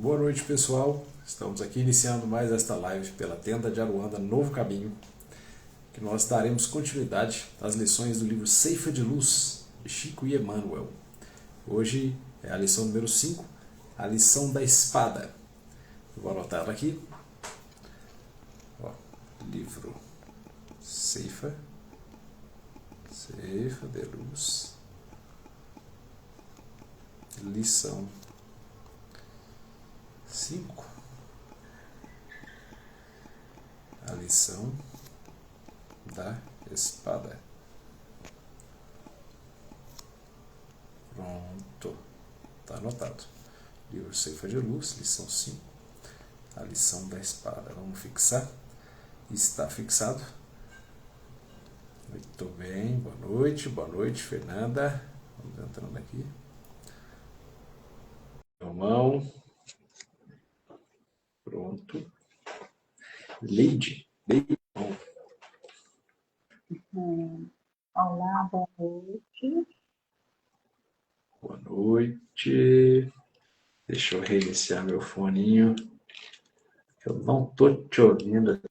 Boa noite, pessoal. Estamos aqui iniciando mais esta live pela Tenda de Aruanda Novo Caminho, que nós daremos continuidade às lições do livro Ceifa de Luz, de Chico e Emmanuel. Hoje é a lição número 5, a lição da espada. Eu vou anotar ela aqui. Livro Ceifa de Luz, lição 5, a lição da espada. Pronto, está anotado. Livro Ceifa de Luz, lição 5, a lição da espada. Vamos fixar? Está fixado. Muito bem, boa noite, Fernanda. Vamos entrando aqui. Irmão. Pronto. Leide. Olá, boa noite. Boa noite. Deixa eu reiniciar meu foninho. Eu não estou te ouvindo.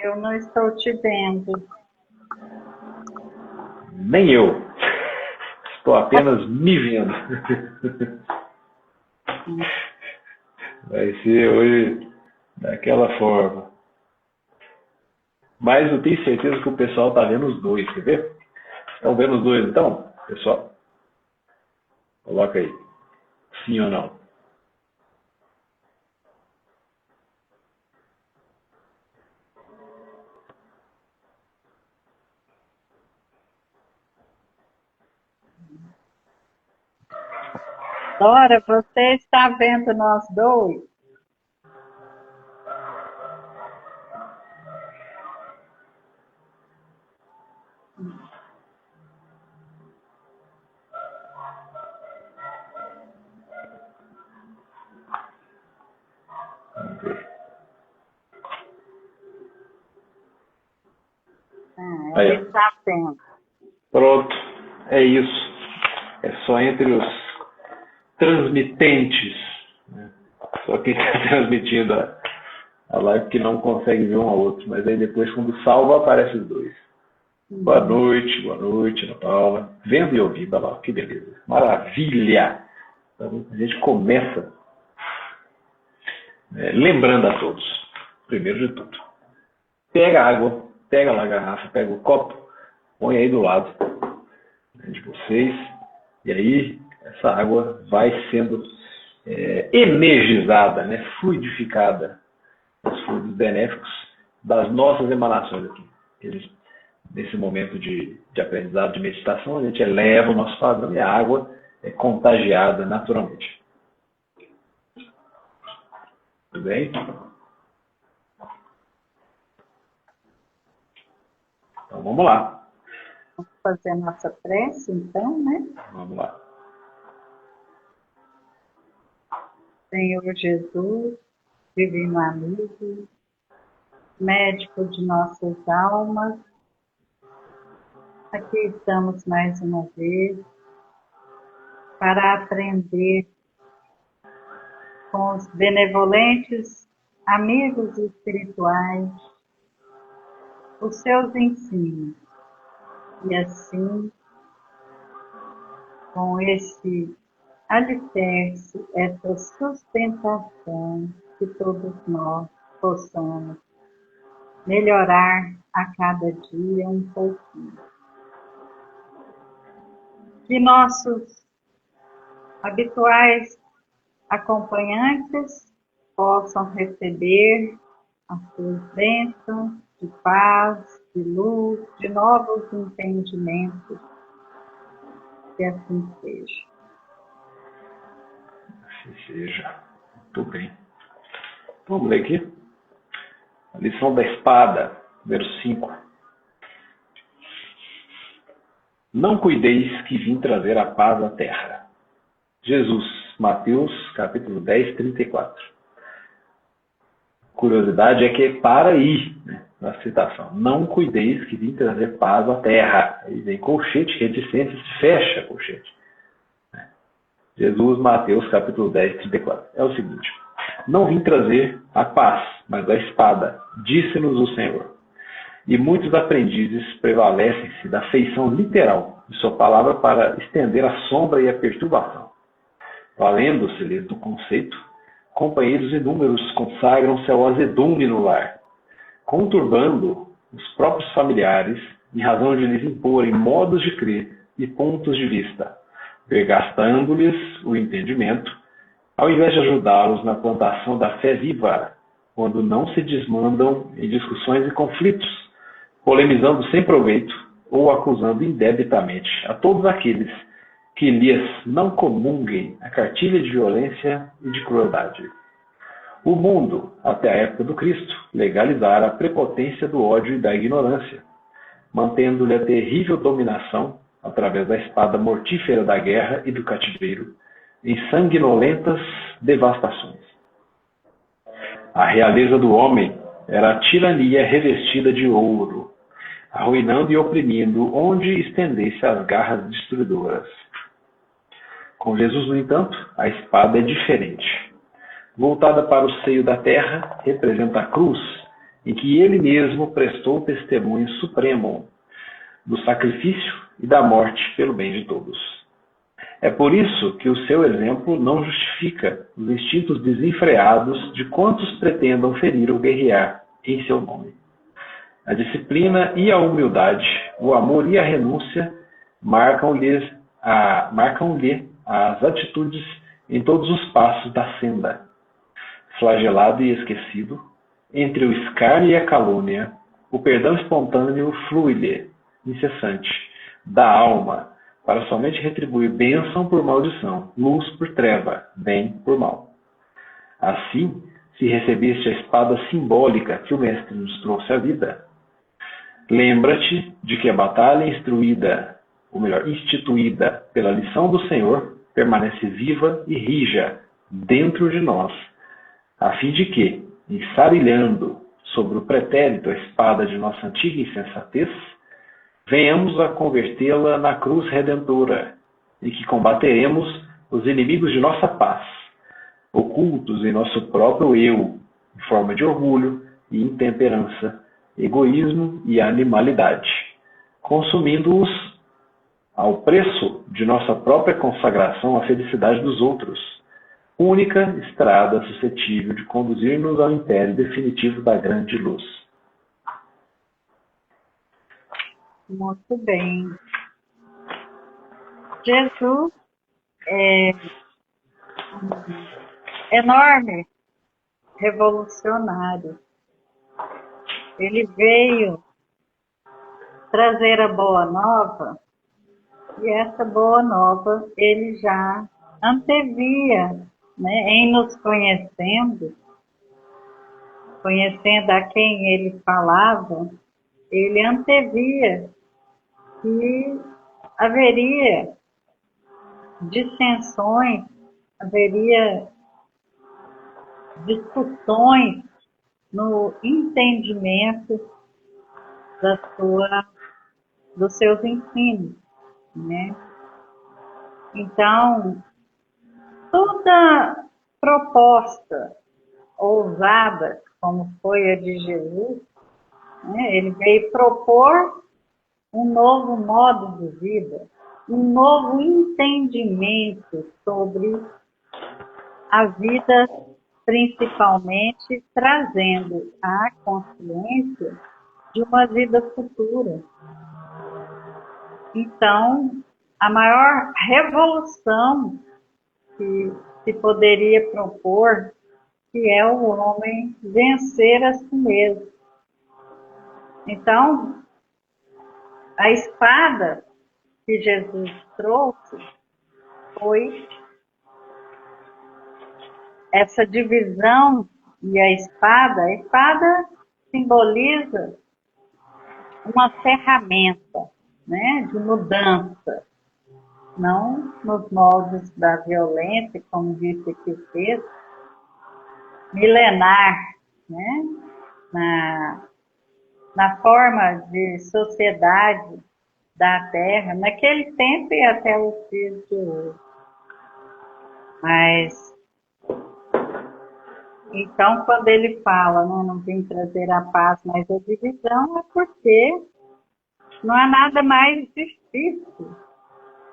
Eu não estou te vendo. Nem eu. Estou apenas me vendo. Vai ser hoje daquela forma. Mas eu tenho certeza que o pessoal está vendo os dois, quer ver? Estão vendo os dois então, pessoal? Coloca aí. Sim ou não? Dora, você está vendo nós dois? Vamos ver. Ele está vendo. Pronto. É isso. É só entre os transmitentes. Né? Só quem está transmitindo a live que não consegue ver um ao outro. Mas aí depois, quando salva, aparece os dois. Boa noite, Ana Paula. Vendo e ouvindo, olha lá, que beleza. Maravilha! Então, a gente começa lembrando a todos, primeiro de tudo, pega a água, pega lá a garrafa, pega o copo, põe aí do lado de vocês, e aí essa água vai sendo energizada, né, fluidificada, os fluidos benéficos das nossas emanações aqui. Eles, nesse momento de aprendizado, de meditação, a gente eleva o nosso padrão e a água é contagiada naturalmente. Tudo bem? Então vamos lá. Vamos fazer a nossa prece, então, né? Vamos lá. Senhor Jesus, divino amigo, médico de nossas almas, aqui estamos mais uma vez para aprender com os benevolentes amigos espirituais os seus ensinos. E assim, com esse alicerce, essa sustentação, que todos nós possamos melhorar a cada dia um pouquinho. Que nossos habituais acompanhantes possam receber as suas bênçãos de paz, de luz, de novos entendimentos. Que assim seja. Assim seja. Muito bem. Vamos ler aqui. A lição da espada, número 5. Não cuideis que vim trazer a paz à terra. Jesus, Mateus, capítulo 10, 34. Curiosidade é que para aí, né, na citação. Não cuideis que vim trazer paz à terra. Aí vem colchete, reticência, se fecha colchete. Jesus, Mateus, capítulo 10, 34. É o seguinte: não vim trazer a paz, mas a espada, disse-nos o Senhor. E muitos aprendizes prevalecem-se da feição literal de sua palavra para estender a sombra e a perturbação. Valendo-se-lhes do conceito, companheiros inúmeros consagram-se ao azedume no lar, conturbando os próprios familiares em razão de lhes imporem modos de crer e pontos de vista, vergastando-lhes o entendimento, ao invés de ajudá-los na plantação da fé viva, quando não se desmandam em discussões e conflitos, polemizando sem proveito ou acusando indebitamente a todos aqueles que lhes não comunguem a cartilha de violência e de crueldade. O mundo, até a época do Cristo, legalizara a prepotência do ódio e da ignorância, mantendo-lhe a terrível dominação, através da espada mortífera da guerra e do cativeiro, em sanguinolentas devastações. A realeza do homem era a tirania revestida de ouro, arruinando e oprimindo onde estendesse as garras destruidoras. Com Jesus, no entanto, a espada é diferente. Voltada para o seio da terra, representa a cruz, em que ele mesmo prestou testemunho supremo do sacrifício e da morte pelo bem de todos. É por isso que o seu exemplo não justifica os instintos desenfreados de quantos pretendam ferir ou guerrear em seu nome. A disciplina e a humildade, o amor e a renúncia marcam-lhe as atitudes em todos os passos da senda. Flagelado e esquecido, entre o escárnio e a calúnia, o perdão espontâneo flui-lhe, incessante, da alma, para somente retribuir bênção por maldição, luz por treva, bem por mal. Assim, se recebeste a espada simbólica que o Mestre nos trouxe à vida, lembra-te de que a batalha instituída pela lição do Senhor, permanece viva e rija dentro de nós, a fim de que, ensarilhando sobre o pretérito a espada de nossa antiga insensatez, venhamos a convertê-la na cruz redentora, e que combateremos os inimigos de nossa paz, ocultos em nosso próprio eu, em forma de orgulho e intemperança, egoísmo e animalidade, consumindo-os ao preço de nossa própria consagração à felicidade dos outros, única estrada suscetível de conduzir-nos ao império definitivo da grande luz. Muito bem. Jesus é um enorme revolucionário. Ele veio trazer a boa nova, e essa boa nova ele já antevia, né, em nos conhecendo a quem ele falava, ele antevia que haveria dissensões, haveria discussões no entendimento dos seus ensinos, né? Então, toda proposta ousada, como foi a de Jesus, né, ele veio propor um novo modo de vida, um novo entendimento sobre a vida, principalmente trazendo a consciência de uma vida futura. Então, a maior revolução que se poderia propor, que é o homem vencer a si mesmo. Então, a espada que Jesus trouxe foi essa divisão, e a espada simboliza uma ferramenta, né, de mudança, não nos moldes da violência, como disse aqui o texto, milenar, né, na forma de sociedade da Terra, naquele tempo e até os dias de hoje. Mas, então, quando ele fala, né, não vim trazer a paz, mas a divisão, é porque não há nada mais difícil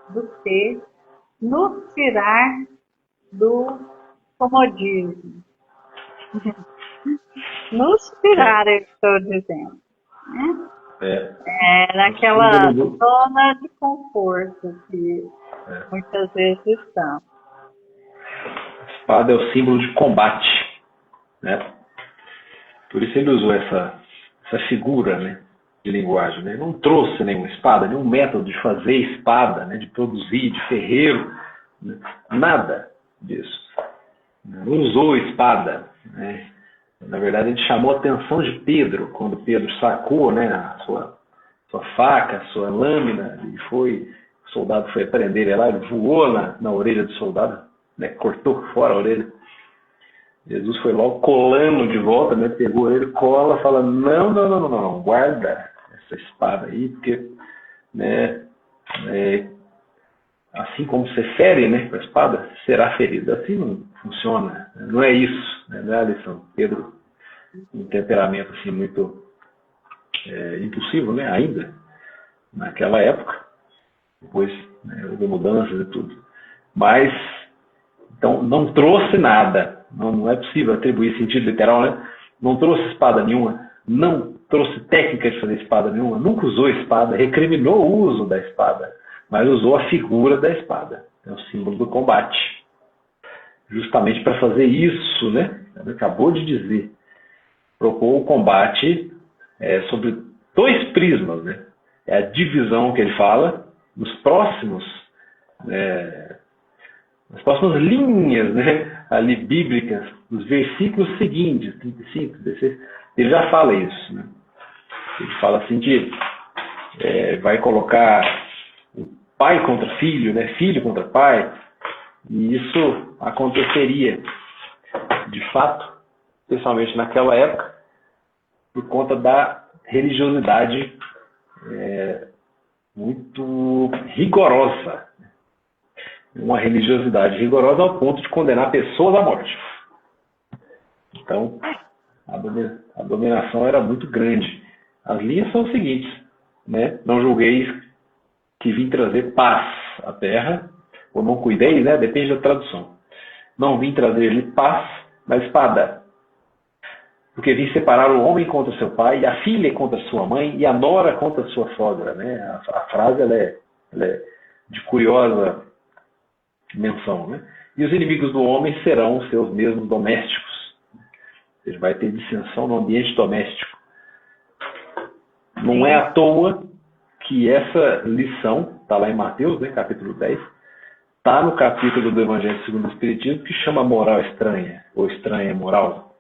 do que nos tirar do comodismo. Nos tirar, eu estou dizendo. Né? Naquela zona de conforto que muitas vezes estamos. A espada é o símbolo de combate, né? Por isso ele usou essa figura, né, de linguagem. Né? Não trouxe nenhuma espada, nenhum método de fazer espada, né, de produzir, de ferreiro, né? Nada disso. Não usou espada, né? Na verdade, ele chamou a atenção de Pedro, quando Pedro sacou, né, a sua faca, a sua lâmina, e o soldado foi prender ele lá, ele voou na orelha do soldado, né, cortou fora a orelha. Jesus foi logo colando de volta, né, pegou ele, cola, fala, não, guarda essa espada aí, porque, né, assim como você fere, né, com a espada, será ferido. Assim não funciona, né? Não é isso, né? Não é a lição. Pedro, um temperamento assim muito impulsivo, né, ainda, naquela época, depois, né, houve mudanças e tudo. Mas, então, não trouxe nada, não é possível atribuir sentido literal, né? Não trouxe espada nenhuma, não trouxe técnica de fazer espada nenhuma, nunca usou espada, recriminou o uso da espada, mas usou a figura da espada, é o símbolo do combate. Justamente para fazer isso, né? Ele acabou de dizer, propôs o combate sobre 2 prismas, né? É a divisão que ele fala nos próximos, nas próximas linhas, né, ali bíblicas, nos versículos seguintes, 35, 16, ele já fala isso, né? Ele fala assim que vai colocar o pai contra filho, né, filho contra pai, e isso aconteceria de fato, especialmente naquela época, por conta da religiosidade muito rigorosa. Uma religiosidade rigorosa ao ponto de condenar pessoas à morte. Então, a dominação era muito grande. As linhas são as seguintes, né? Não julgueis que vim trazer paz à terra, ou não cuideis, né? Depende da tradução. Não vim trazer-lhe paz, mas espada. Porque vim separar o homem contra seu pai, e a filha contra sua mãe, e a nora contra sua sogra, né? A frase ela é de curiosa menção, né? E os inimigos do homem serão os seus mesmos domésticos. Ele vai ter dissensão no ambiente doméstico. Não é à toa que essa lição, está lá em Mateus, né, capítulo 10, está no capítulo do Evangelho segundo o Espiritismo, que chama moral estranha, ou estranha moral.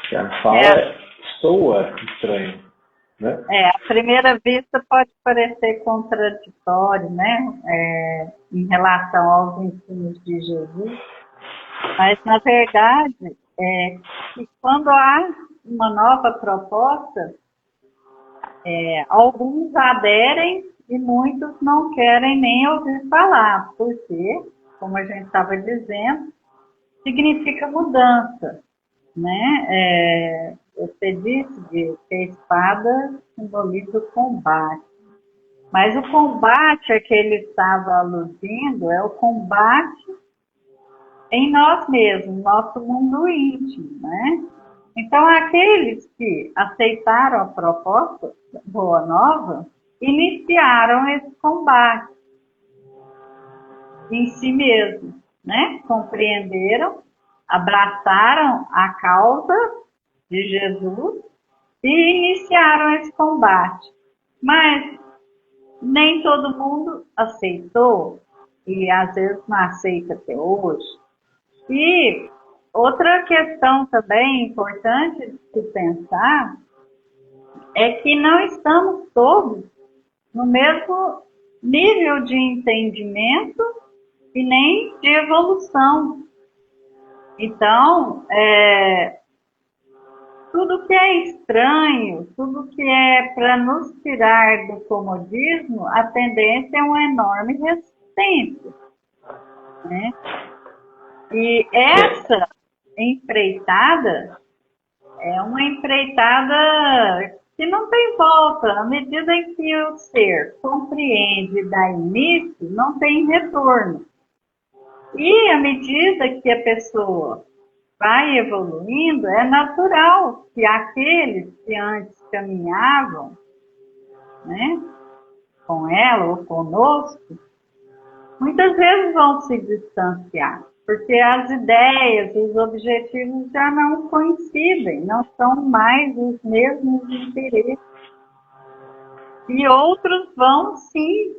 Que a fala soa estranho. Né? À primeira vista pode parecer contraditório, né? Em relação aos ensinos de Jesus, mas na verdade que quando há uma nova proposta, alguns aderem e muitos não querem nem ouvir falar, porque, como a gente estava dizendo, significa mudança, né? Você disse que a espada simboliza o combate. Mas o combate a que ele estava aludindo é o combate em nós mesmos, nosso mundo íntimo, né? Então, aqueles que aceitaram a proposta Boa Nova iniciaram esse combate em si mesmos, né? Compreenderam, abraçaram a causa de Jesus e iniciaram esse combate. Mas nem todo mundo aceitou e às vezes não aceita até hoje. E outra questão também importante de se pensar é que não estamos todos no mesmo nível de entendimento e nem de evolução. Então, tudo que é estranho, tudo que é para nos tirar do comodismo, a tendência é uma enorme resistência, né? E essa empreitada é uma empreitada que não tem volta. À medida em que o ser compreende e dá início, não tem retorno. E à medida que a pessoa vai evoluindo, é natural que aqueles que antes caminhavam, né, com ela ou conosco, muitas vezes vão se distanciar, porque as ideias, os objetivos já não coincidem, não são mais os mesmos interesses. E outros vão, sim,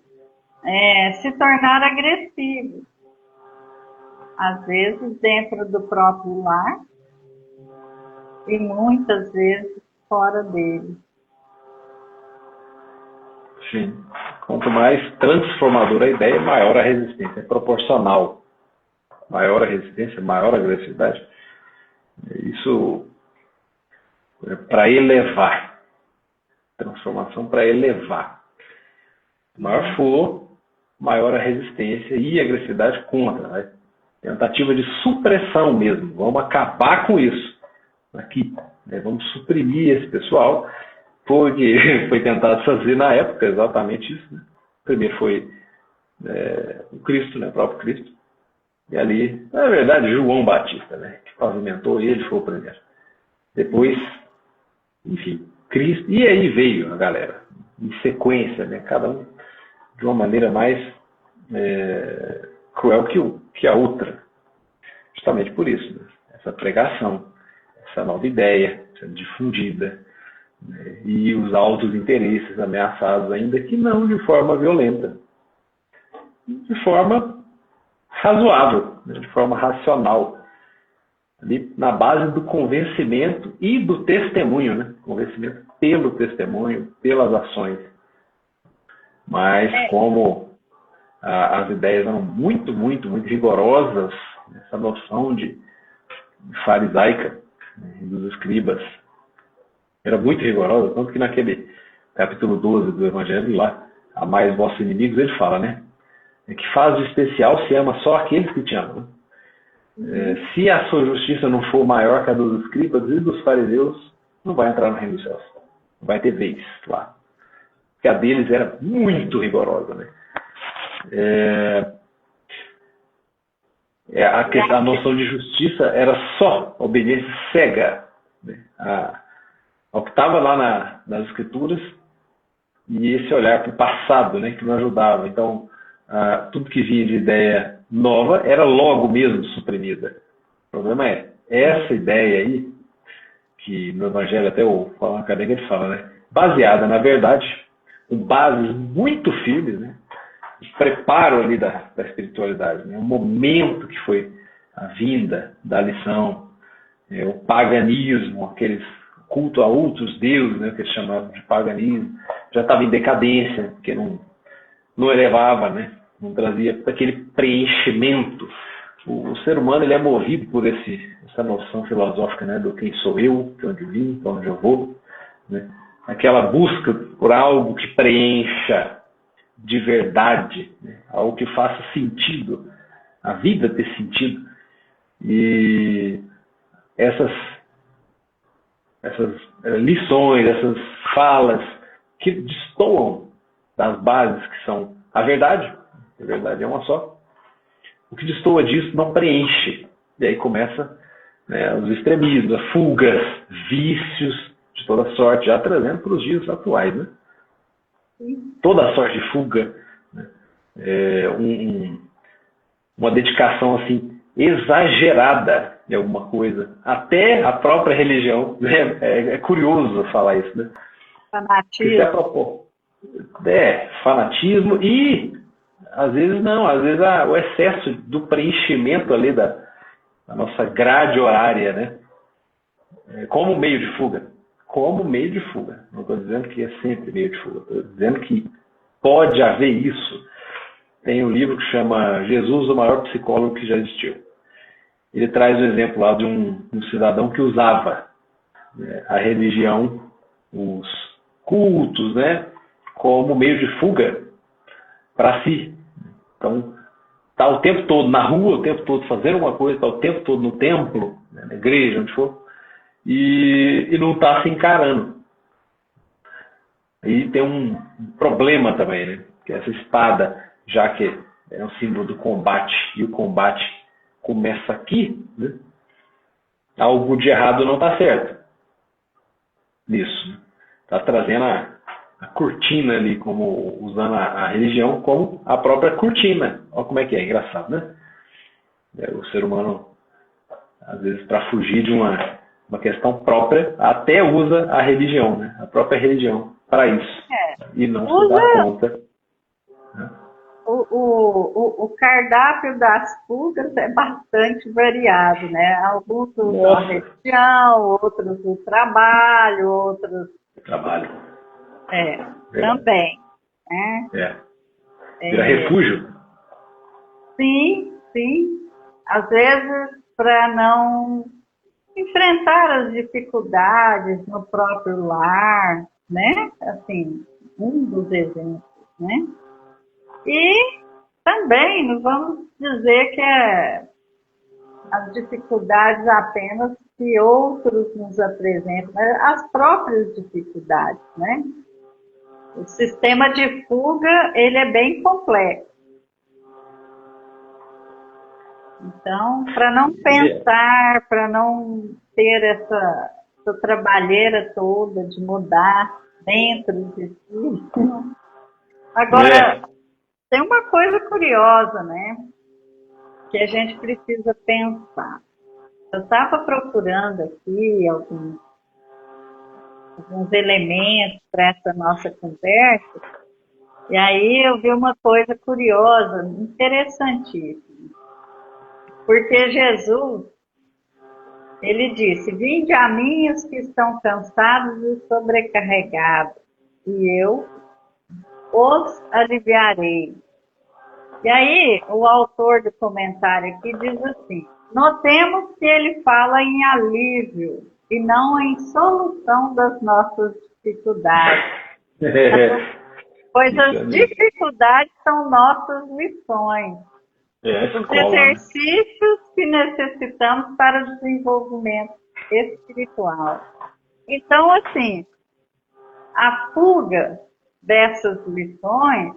se tornar agressivos. Às vezes dentro do próprio lar e muitas vezes fora dele. Sim. Quanto mais transformadora a ideia, maior a resistência. É proporcional. Maior a resistência, maior a agressividade. Isso é para elevar. Transformação para elevar. Maior for, maior a resistência e a agressividade contra, né? Tentativa de supressão mesmo. Vamos acabar com isso aqui, né? Vamos suprimir esse pessoal. Foi o que foi tentado fazer na época, exatamente isso, né? Primeiro foi o Cristo, né? O próprio Cristo. E ali, na verdade, João Batista, né? Que pavimentou, ele foi o primeiro. Depois, enfim, Cristo. E aí veio a galera, em sequência, né? Cada um de uma maneira mais cruel que a outra. Justamente por isso, né? Essa pregação, essa nova ideia sendo difundida, né? E os altos interesses ameaçados, ainda que não de forma violenta, de forma razoável, né? De forma racional, ali na base do convencimento e do testemunho, né? Convencimento pelo testemunho, pelas ações. Mas como as ideias eram muito, muito, muito rigorosas, essa noção de farisaica, né, dos escribas era muito rigorosa, tanto que naquele capítulo 12 do Evangelho lá, amai os vossos inimigos, ele fala, né? Que faz de especial se ama só aqueles que te amam. Se a sua justiça não for maior que a dos escribas e dos fariseus, não vai entrar no reino dos céus. Não vai ter vez lá. Porque a deles era muito rigorosa, né? A noção de justiça era só obediência cega, né? Ao que estava lá nas escrituras e esse olhar para o passado, né? Que não ajudava. Então, tudo que vinha de ideia nova era logo mesmo suprimida. O problema é essa ideia aí, que no Evangelho até o Paulo Kardec ele fala, né? Baseada na verdade, com bases muito firmes, né? O preparo ali da espiritualidade, né? O momento que foi a vinda da lição, o paganismo, aqueles culto a outros deuses, né? Que eles chamavam de paganismo, já estava em decadência, porque não elevava, né? Não trazia aquele preenchimento. O ser humano ele é movido por essa noção filosófica, né? Do quem sou eu, de onde vim, de onde eu vou, né? Aquela busca por algo que preencha de verdade, né? Algo que faça sentido, a vida ter sentido. E essas lições, essas falas que destoam das bases que são a verdade é uma só. O que destoa disso não preenche. E aí começa, né, os extremismos, fugas, vícios de toda sorte, já trazendo para os dias atuais, né? Toda sorte de fuga, né? Uma dedicação assim exagerada em alguma coisa, até a própria religião, né? É curioso falar isso, né? Fanatismo. Fanatismo e às vezes não, às vezes o excesso do preenchimento ali da nossa grade horária, né? Como meio de fuga. Como meio de fuga. Não estou dizendo que é sempre meio de fuga. Estou dizendo que pode haver isso. Tem um livro que chama Jesus, o maior psicólogo que já existiu. Ele traz o exemplo lá de um cidadão que usava a religião, os cultos, né, como meio de fuga para si. Então, está o tempo todo na rua, o tempo todo fazendo alguma coisa, está o tempo todo no templo, né, na igreja, onde for, e não está se encarando. E tem um problema também, né? Que essa espada, já que é um símbolo do combate, e o combate começa aqui, né? Algo de errado não está certo nisso. Está trazendo a cortina ali, como usando a religião como a própria cortina. Olha como é que é, engraçado, né? O ser humano, às vezes, para fugir de uma questão própria, até usa a religião, né? A própria religião para isso. E não se dá conta. Né? O cardápio das fugas é bastante variado, né? Alguns usam a religião, outros o trabalho, outros... Trabalho. Também. Né? Vira refúgio. Sim, sim. Às vezes, para não enfrentar as dificuldades no próprio lar, né? Assim, um dos exemplos, né? E também não vamos dizer que as dificuldades apenas que outros nos apresentam, mas as próprias dificuldades, né? O sistema de fuga, ele é bem complexo. Então, para não pensar, para não ter essa trabalheira toda de mudar dentro de si. Agora, tem uma coisa curiosa, né? Que a gente precisa pensar. Eu estava procurando aqui alguns elementos para essa nossa conversa, e aí eu vi uma coisa curiosa, interessantíssima. Porque Jesus, ele disse: vinde a mim os que estão cansados e sobrecarregados, e eu os aliviarei. E aí, o autor do comentário aqui diz assim: notemos que ele fala em alívio e não em solução das nossas dificuldades. Pois as dificuldades são nossas lições. Os exercícios que necessitamos para o desenvolvimento espiritual. Então, assim, a fuga dessas lições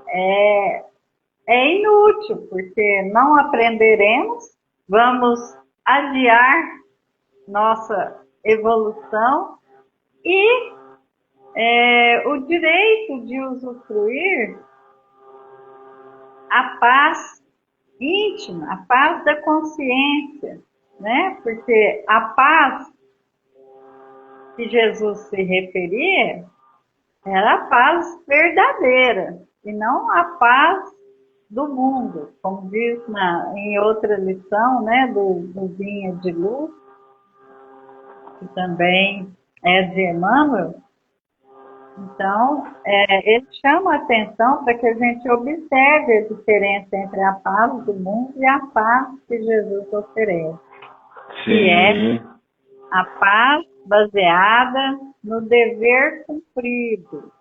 é inútil, porque não aprenderemos, vamos adiar nossa evolução e o direito de usufruir a paz íntima, a paz da consciência, né? Porque a paz que Jesus se referia era a paz verdadeira, e não a paz do mundo, como diz em outra lição, né, do Vinha de Luz, que também é de Emmanuel. Então, ele chama a atenção para que a gente observe a diferença entre a paz do mundo e a paz que Jesus oferece. Sim. Que é a paz baseada no dever cumprido,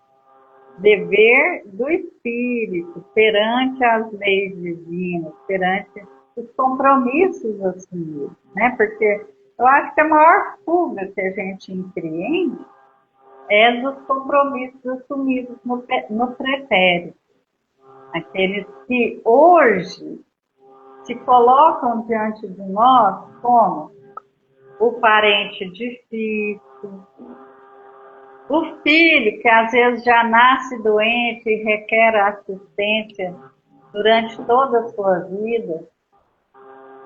dever do espírito perante as leis divinas, perante os compromissos assumidos, né? Porque eu acho que a maior fuga que a gente empreende é dos compromissos assumidos no pretérito. Aqueles que hoje se colocam diante de nós como o parente difícil, o filho que às vezes já nasce doente e requer assistência durante toda a sua vida.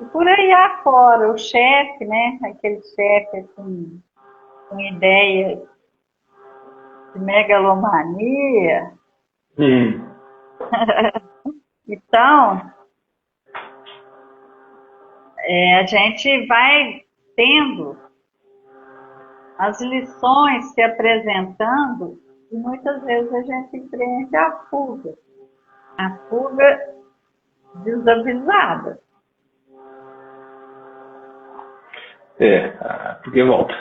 E por aí afora, o chefe, né? Aquele chefe com ideias de megalomania. Então, a gente vai tendo as lições se apresentando e muitas vezes a gente empreende a fuga desavisada. Porque volta.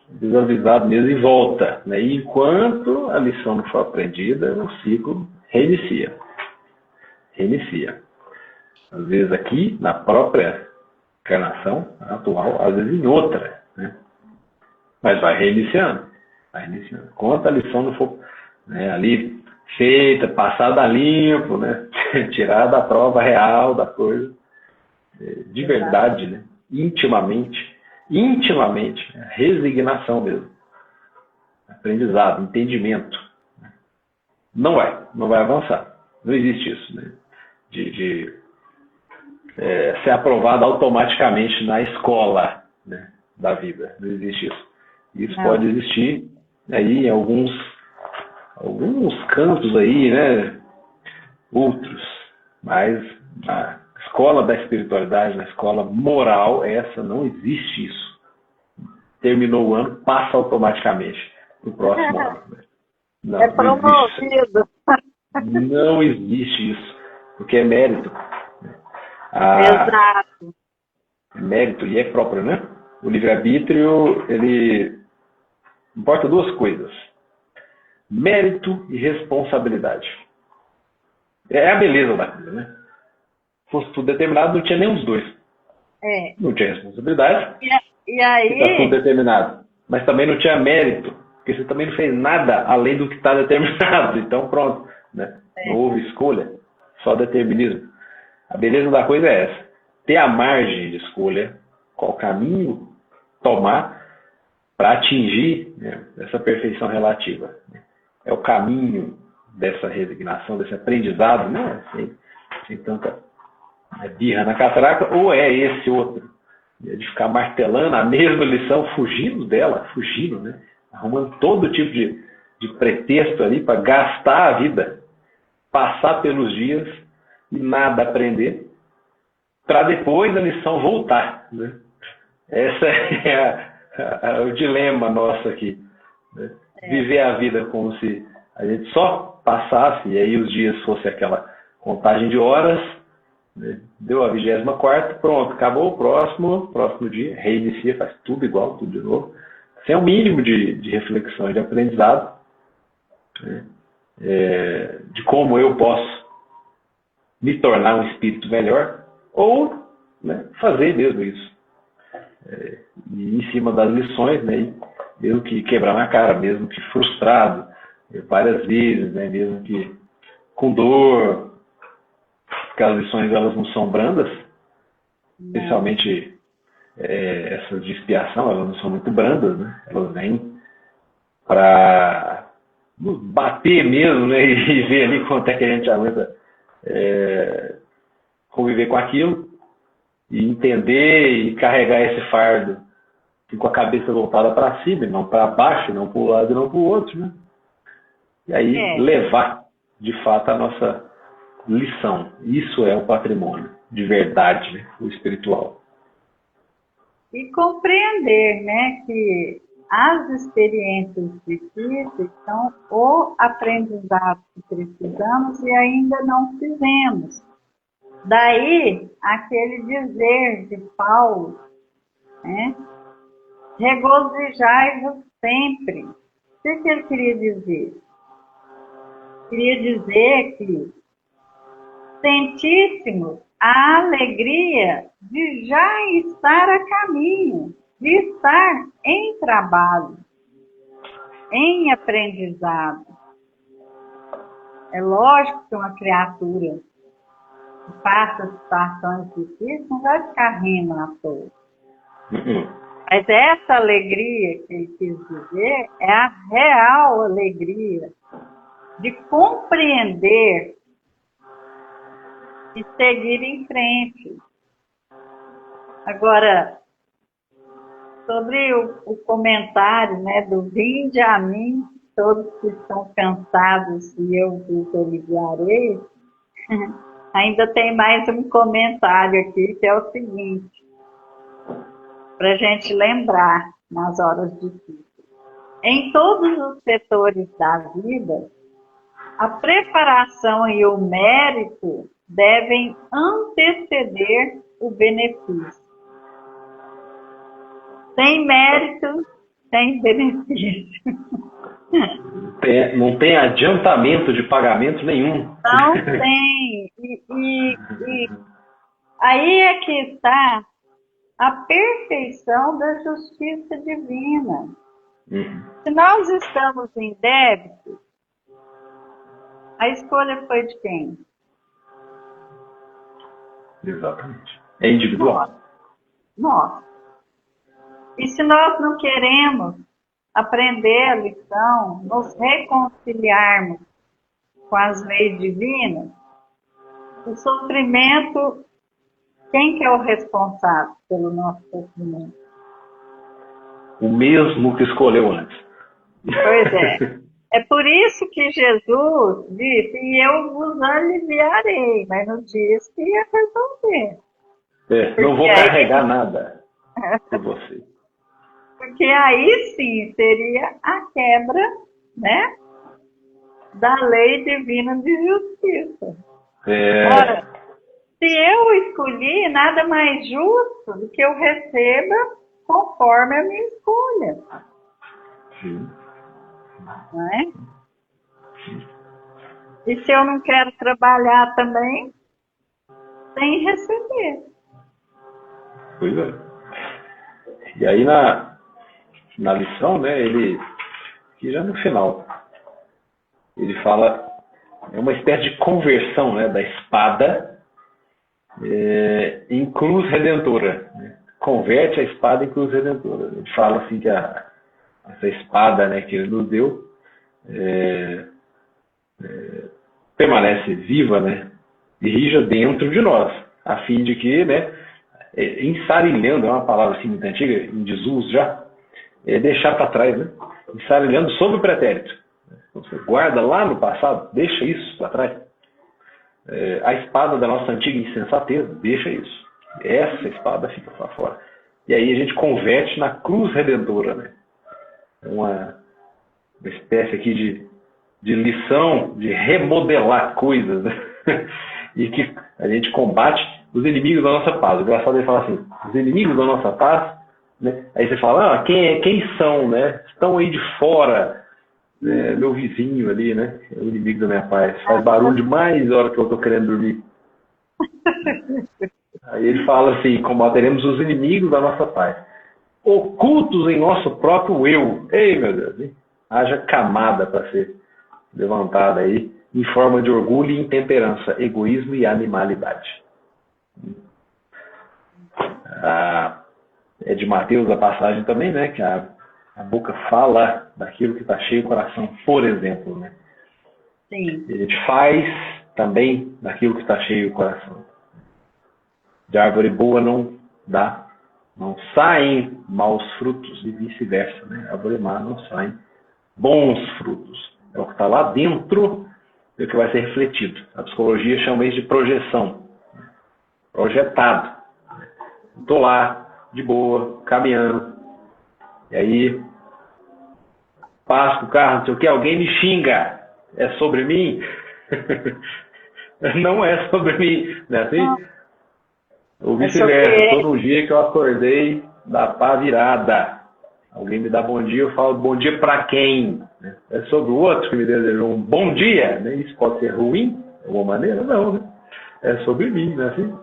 Desavisado mesmo e volta. Né? E enquanto a lição não for aprendida, o ciclo reinicia. Às vezes aqui, na própria encarnação atual, às vezes em outra. Né? Mas vai reiniciando. Enquanto a lição não for, né, ali feita, passada a limpo, né? Tirada da prova real da coisa, de verdade, né? Intimamente, resignação mesmo, aprendizado, entendimento, não vai avançar, não existe isso, né? de ser aprovado automaticamente na escola, né, da vida, não existe isso. Isso pode existir aí em alguns campos aí, né, outros, mas na escola da espiritualidade, na escola moral, essa não existe isso. Terminou o ano, passa automaticamente no próximo ano. Né? Não, é promovido. Não existe isso, porque é mérito. Exato. É mérito e é próprio, né? O livre-arbítrio, ele importa duas coisas: mérito e responsabilidade. É a beleza da coisa, né? Se fosse tudo determinado, não tinha nem os dois. Não tinha responsabilidade. E aí... Está tudo determinado. Mas também não tinha mérito, porque você também não fez nada além do que está determinado. Então, pronto. Né? Não houve escolha, só determinismo. A beleza da coisa é essa: ter a margem de escolha, qual caminho tomar para atingir, né, essa perfeição relativa. É o caminho dessa resignação, desse aprendizado, né? Sem tanta birra na catraca, ou é esse outro, de ficar martelando a mesma lição, fugindo dela, né? Arrumando todo tipo de pretexto ali para gastar a vida, passar pelos dias e nada aprender, para depois a lição voltar. Né? Esse é o dilema nosso aqui. Né? Viver a vida como se a gente só passasse e aí os dias fosse aquela contagem de horas, né? Deu a 24ª, pronto, acabou o próximo dia, reinicia, faz tudo igual, tudo de novo, sem o mínimo de reflexão e de aprendizado, né? De como eu posso me tornar um espírito melhor, ou, né, fazer mesmo isso. E em cima das lições, né, mesmo que quebrar na cara, mesmo que frustrado, várias vezes, né, mesmo que com dor, porque as lições elas não são brandas, especialmente essas de expiação, elas não são muito brandas, né? Elas vêm para nos bater mesmo, né, e ver ali quanto é que a gente aguenta conviver com aquilo e entender e carregar esse fardo com a cabeça voltada para cima, não para baixo, não para um lado e não para o outro, né? E aí levar de fato a nossa lição. Isso é o patrimônio de verdade, né? O espiritual. E compreender, né, que as experiências difíceis são o aprendizado que precisamos e ainda não fizemos. Daí, aquele dizer de Paulo, né, regozijai-vos sempre. O que ele queria dizer? Queria dizer que sentíssemos a alegria de já estar a caminho, de estar em trabalho, em aprendizado. É lógico que uma criatura que passa situações difíceis não vai ficar rindo à toa. Mas essa alegria que ele quis dizer é a real alegria de compreender e seguir em frente. Agora, sobre o comentário, né, do vinde a mim, todos que estão cansados e eu vos aliviarei, ainda tem mais um comentário aqui que é o seguinte, para a gente lembrar nas horas difíceis. Em todos os setores da vida, a preparação e o mérito devem anteceder o benefício. sem mérito, sem benefício. Não tem adiantamento de pagamento nenhum. Não tem. E aí é que está a perfeição da justiça divina. Se nós estamos em débito, a escolha foi de quem? Exatamente. É individual. Nós. E se nós não queremos aprender a lição, nos reconciliarmos com as leis divinas, o sofrimento, quem que é o responsável pelo nosso sofrimento? O mesmo que escolheu antes. Pois é. É por isso que Jesus disse, e eu vos aliviarei, mas não disse que ia resolver. Não vou carregar nada por você. Porque aí sim seria a quebra, né, da lei divina de justiça. Ora, se eu escolhi, nada mais justo do que eu receba conforme a minha escolha. Sim. Não é? E se eu não quero trabalhar também, sem receber. Pois é. E aí na lição, né, ele, que já no final, ele fala, é uma espécie de conversão, né, da espada em cruz redentora. Né? Converte a espada em cruz redentora. Ele fala assim que essa espada, né, que ele nos deu permanece viva, né, e rija dentro de nós, a fim de que, né, ensarilhando, é uma palavra assim muito antiga, em desuso já, deixar para trás, né, ensarilhando sobre o pretérito. Então, você guarda lá no passado, deixa isso para trás. A espada da nossa antiga insensatez, deixa isso. Essa espada fica para fora. E aí a gente converte na cruz redentora, né? Uma espécie aqui de lição, de remodelar coisas, né? E que a gente combate os inimigos da nossa paz. O engraçado é ele falar assim, os inimigos da nossa paz, né? Aí você fala, quem são, né? Estão aí de fora, meu vizinho ali, né? É o inimigo da minha paz. Faz barulho demais na hora que eu estou querendo dormir. Aí ele fala assim, combateremos os inimigos da nossa paz, ocultos em nosso próprio eu. Ei, meu Deus, hein? Haja camada para ser levantada aí, em forma de orgulho e intemperança, egoísmo e animalidade. É de Mateus a passagem também, né? Que a boca fala daquilo que está cheio o coração, por exemplo, né? Sim. E a gente faz também daquilo que está cheio o coração. De árvore boa não saem maus frutos e vice-versa, né? Árvore má não saem bons frutos. É o que está lá dentro do que vai ser refletido. A psicologia chama isso de projeção. Projetado. Estou lá, de boa, caminhando. E aí, passo com o carro, não sei o que, alguém me xinga. É sobre mim? Não é sobre mim. Não é assim? Ou vice-versa. Todo um dia que eu acordei da pá virada. Alguém me dá bom dia, eu falo bom dia para quem? É sobre o outro que me desejou um bom dia. Né? Isso pode ser ruim, de alguma maneira? Não, né? É sobre mim, né? Assim,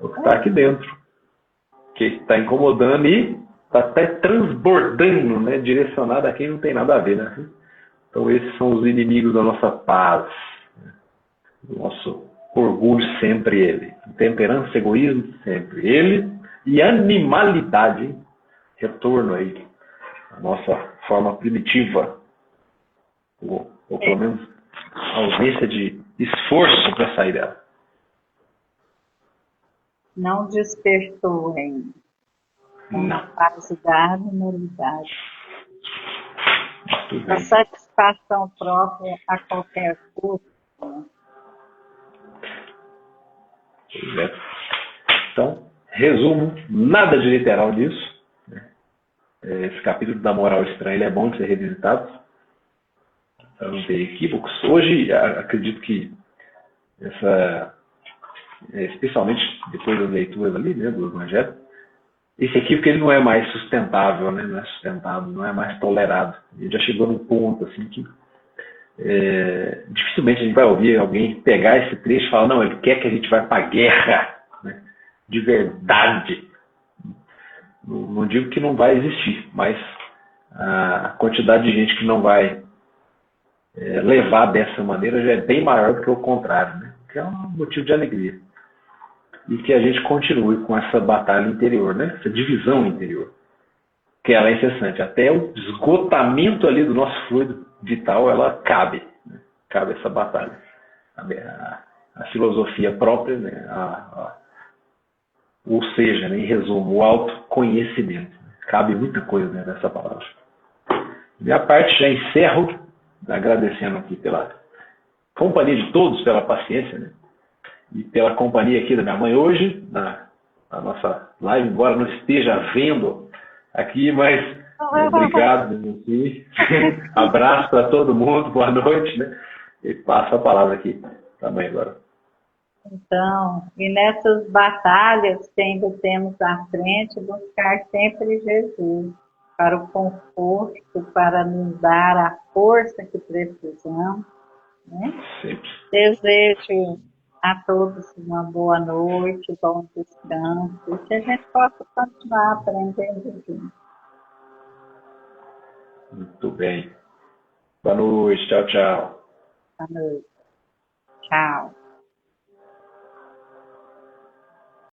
o que está aqui dentro. Que está incomodando e está até transbordando, né? Direcionado a quem não tem nada a ver. Né? Então esses são os inimigos da nossa paz. Né? Do nosso orgulho, sempre ele. Intemperança, egoísmo, sempre ele. E animalidade, hein? Retorno aí. A nossa forma primitiva, ou pelo menos a ausência de esforço para sair dela. Não despertou ainda. Não. Capacidade, normalidade. A satisfação própria a qualquer custo. Pois é. Então, resumo, nada de literal nisso. Esse capítulo da moral estranha ele é bom de ser revisitado para não ter equívocos. Hoje, acredito que especialmente depois das leituras ali, né, do Evangelho, esse equívoco ele não é mais sustentável, né? Não é sustentável, não é mais tolerado. Ele já chegou num ponto assim que dificilmente a gente vai ouvir alguém pegar esse trecho e falar, não, ele quer que a gente vá para a guerra, né? De verdade. Não digo que não vai existir, mas a quantidade de gente que não vai levar dessa maneira já é bem maior do que o contrário, né? Que é um motivo de alegria. E que a gente continue com essa batalha interior, né? Essa divisão interior, que ela é incessante. Até o esgotamento ali do nosso fluido vital, ela cabe, né? Cabe essa batalha. A filosofia própria, né? Ou seja, né? Em resumo, o autoconhecimento. Cabe muita coisa, né, nessa palavra. Minha parte já encerro, agradecendo aqui pela companhia de todos, pela paciência, né? E pela companhia aqui da minha mãe hoje, na nossa live, embora não esteja vendo aqui, mas obrigado aqui. Abraço para todo mundo, boa noite, né? E passo a palavra aqui para a mãe agora. Então, e nessas batalhas que ainda temos à frente, buscar sempre Jesus para o conforto, para nos dar a força que precisamos, né? Sempre. Desejo a todos uma boa noite, bom descanso, e que a gente possa continuar aprendendo juntos. Muito bem. Boa noite, tchau, tchau. Boa noite.